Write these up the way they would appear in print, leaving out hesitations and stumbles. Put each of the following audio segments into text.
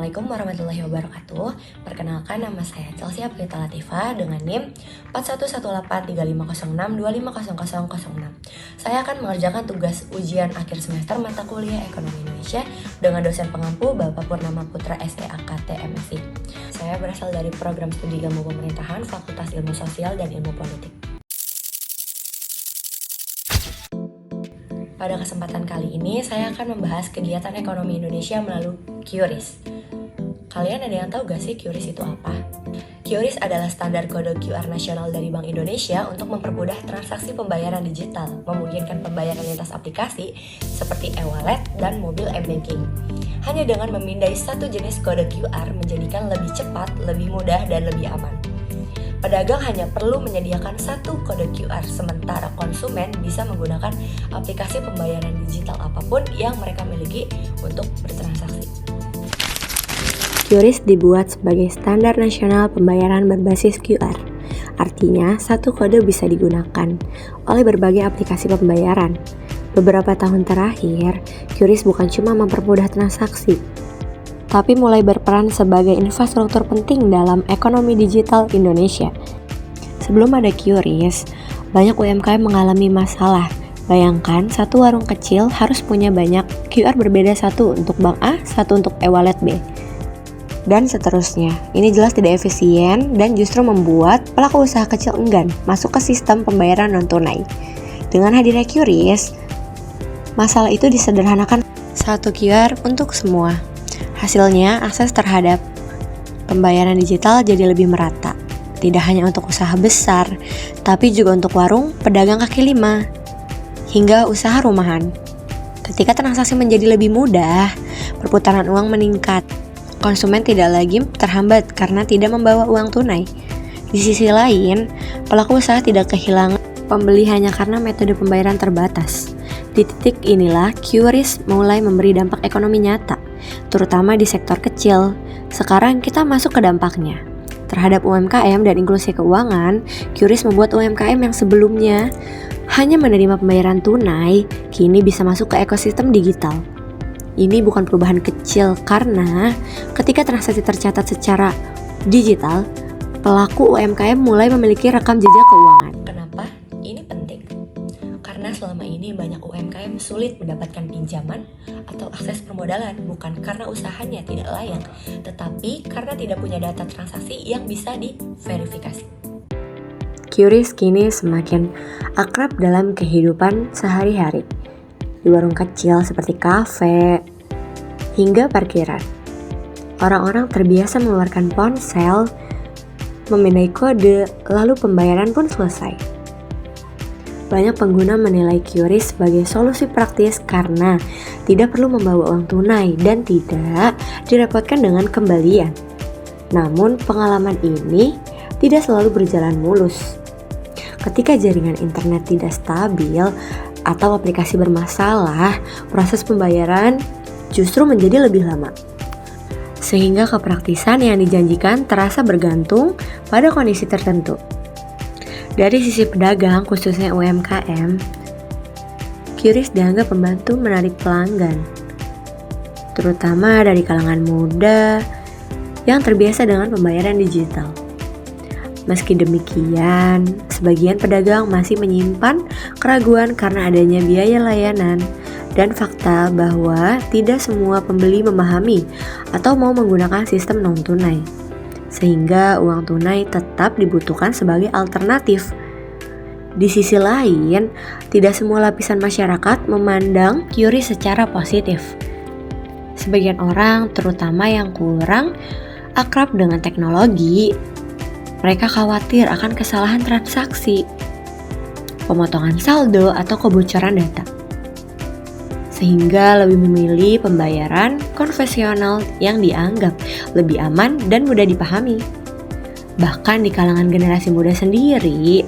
Assalamualaikum warahmatullahi wabarakatuh. Perkenalkan, nama saya Chelsea Aprita Latifah dengan NIM 41183506250006. Saya akan mengerjakan tugas ujian akhir semester mata kuliah Ekonomi Indonesia dengan dosen pengampu Bapak Purnama Putra SEAKT MSI. Saya berasal dari program studi ilmu pemerintahan Fakultas Ilmu Sosial dan Ilmu Politik. Pada kesempatan kali ini, saya akan membahas kegiatan ekonomi Indonesia melalui QRIS. Kalian ada yang tahu gak sih QRIS itu apa? QRIS adalah standar kode QR nasional dari Bank Indonesia untuk mempermudah transaksi pembayaran digital, memungkinkan pembayaran lintas aplikasi seperti e-wallet dan mobil m-banking. Hanya dengan memindai satu jenis kode QR menjadikan lebih cepat, lebih mudah, dan lebih aman. Pedagang hanya perlu menyediakan satu kode QR, sementara konsumen bisa menggunakan aplikasi pembayaran digital apapun yang mereka miliki untuk bertransaksi. QRIS dibuat sebagai standar nasional pembayaran berbasis QR. Artinya, satu kode bisa digunakan oleh berbagai aplikasi pembayaran. Beberapa tahun terakhir, QRIS bukan cuma mempermudah transaksi, tapi mulai berperan sebagai infrastruktur penting dalam ekonomi digital Indonesia. Sebelum ada QRIS, banyak UMKM mengalami masalah. Bayangkan, satu warung kecil harus punya banyak QR berbeda, satu untuk bank A, satu untuk e-wallet B, dan seterusnya. Ini jelas tidak efisien dan justru membuat pelaku usaha kecil enggan masuk ke sistem pembayaran non-tunai. Dengan hadirnya QRIS, masalah itu disederhanakan, satu QR untuk semua. Hasilnya, akses terhadap pembayaran digital jadi lebih merata. Tidak hanya untuk usaha besar, tapi juga untuk warung, pedagang kaki lima, hingga usaha rumahan. Ketika transaksi menjadi lebih mudah, perputaran uang meningkat. Konsumen tidak lagi terhambat karena tidak membawa uang tunai. Di sisi lain, pelaku usaha tidak kehilangan pembeli hanya karena metode pembayaran terbatas. Di titik inilah, QRIS mulai memberi dampak ekonomi nyata, terutama di sektor kecil. Sekarang kita masuk ke dampaknya. Terhadap UMKM dan inklusi keuangan, QRIS membuat UMKM yang sebelumnya hanya menerima pembayaran tunai, kini bisa masuk ke ekosistem digital. Ini bukan perubahan kecil karena ketika transaksi tercatat secara digital, pelaku UMKM mulai memiliki rekam jejak keuangan. Kenapa ini penting? Karena selama ini banyak UMKM sulit mendapatkan pinjaman atau akses permodalan, bukan karena usahanya tidak layak, tetapi karena tidak punya data transaksi yang bisa diverifikasi. QRIS kini semakin akrab dalam kehidupan sehari-hari, di warung kecil seperti kafe hingga parkiran. Orang-orang terbiasa mengeluarkan ponsel, memindai kode, lalu pembayaran pun selesai. Banyak pengguna menilai QRIS sebagai solusi praktis karena tidak perlu membawa uang tunai dan tidak direpotkan dengan kembalian. Namun pengalaman ini tidak selalu berjalan mulus. Ketika jaringan internet tidak stabil atau aplikasi bermasalah, proses pembayaran justru menjadi lebih lama. Sehingga kepraktisan yang dijanjikan terasa bergantung pada kondisi tertentu. Dari sisi pedagang, khususnya UMKM, QRIS dianggap membantu menarik pelanggan, terutama dari kalangan muda yang terbiasa dengan pembayaran digital. Meski demikian, sebagian pedagang masih menyimpan keraguan karena adanya biaya layanan dan fakta bahwa tidak semua pembeli memahami atau mau menggunakan sistem non-tunai, sehingga uang tunai tetap dibutuhkan sebagai alternatif. Di sisi lain, tidak semua lapisan masyarakat memandang QRIS secara positif. Sebagian orang, terutama yang kurang akrab dengan teknologi, mereka khawatir akan kesalahan transaksi, pemotongan saldo, atau kebocoran data, sehingga lebih memilih pembayaran konvensional yang dianggap lebih aman dan mudah dipahami. Bahkan di kalangan generasi muda sendiri,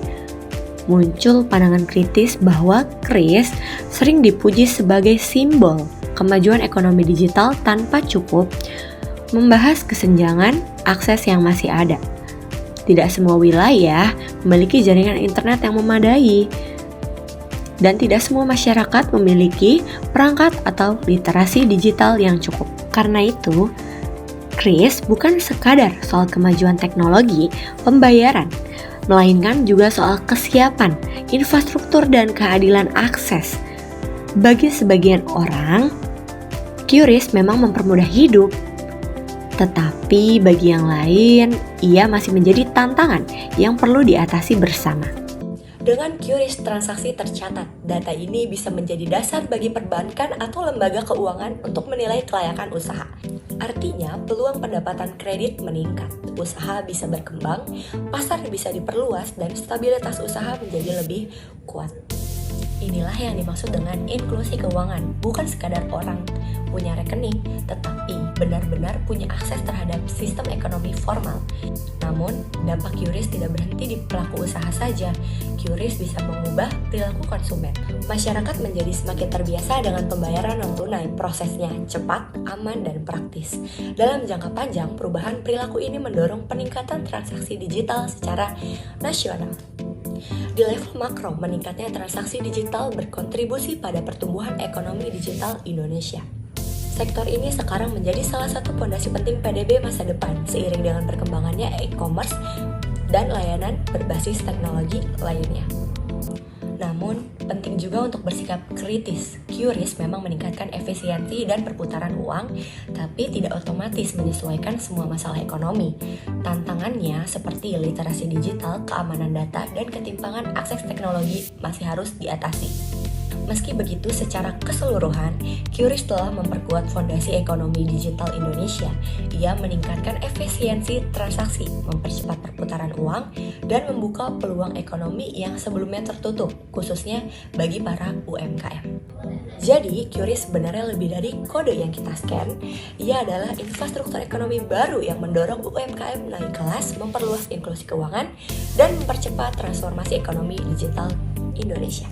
muncul pandangan kritis bahwa QRIS sering dipuji sebagai simbol kemajuan ekonomi digital tanpa cukup membahas kesenjangan akses yang masih ada. Tidak semua wilayah memiliki jaringan internet yang memadai, dan tidak semua masyarakat memiliki perangkat atau literasi digital yang cukup. Karena itu, Kris bukan sekadar soal kemajuan teknologi pembayaran, melainkan juga soal kesiapan, infrastruktur, dan keadilan akses. Bagi sebagian orang, QRIS memang mempermudah hidup, tetapi bagi yang lain, ia masih menjadi tantangan yang perlu diatasi bersama. Dengan QRIS transaksi tercatat, data ini bisa menjadi dasar bagi perbankan atau lembaga keuangan untuk menilai kelayakan usaha. Artinya, peluang pendapatan kredit meningkat, usaha bisa berkembang, pasar bisa diperluas, dan stabilitas usaha menjadi lebih kuat. Inilah yang dimaksud dengan inklusi keuangan, bukan sekadar orang punya rekening, tetapi benar-benar punya akses terhadap sistem ekonomi formal. Namun, dampak QRIS tidak berhenti di pelaku usaha saja. QRIS bisa mengubah perilaku konsumen. Masyarakat menjadi semakin terbiasa dengan pembayaran non-tunai, prosesnya cepat, aman, dan praktis. Dalam jangka panjang, perubahan perilaku ini mendorong peningkatan transaksi digital secara nasional. Di level makro, meningkatnya transaksi digital berkontribusi pada pertumbuhan ekonomi digital Indonesia. Sektor ini sekarang menjadi salah satu fondasi penting PDB masa depan, seiring dengan perkembangannya e-commerce dan layanan berbasis teknologi lainnya. Namun, penting juga untuk bersikap kritis. QRIS memang meningkatkan efisiensi dan perputaran uang, tapi tidak otomatis menyesuaikan semua masalah ekonomi. Tantangannya seperti literasi digital, keamanan data, dan ketimpangan akses teknologi masih harus diatasi. Meski begitu, secara keseluruhan, QRIS telah memperkuat fondasi ekonomi digital Indonesia. Ia meningkatkan efisiensi transaksi, mempercepat perputaran uang, dan membuka peluang ekonomi yang sebelumnya tertutup, khususnya bagi para UMKM. Jadi, QRIS sebenarnya lebih dari kode yang kita scan. Ia adalah infrastruktur ekonomi baru yang mendorong UMKM naik kelas, memperluas inklusi keuangan, dan mempercepat transformasi ekonomi digital Indonesia.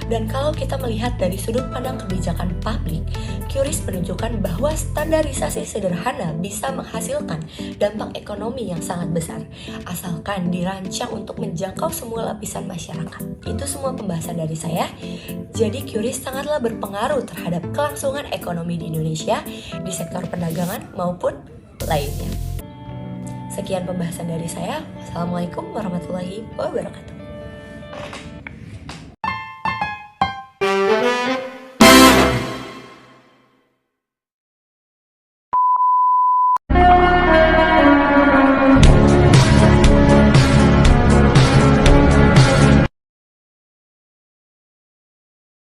Dan kalau kita melihat dari sudut pandang kebijakan publik, QRIS menunjukkan bahwa standarisasi sederhana bisa menghasilkan dampak ekonomi yang sangat besar, asalkan dirancang untuk menjangkau semua lapisan masyarakat. Itu semua pembahasan dari saya. Jadi QRIS sangatlah berpengaruh terhadap kelangsungan ekonomi di Indonesia, di sektor perdagangan maupun lainnya. Sekian pembahasan dari saya. Wassalamualaikum warahmatullahi wabarakatuh.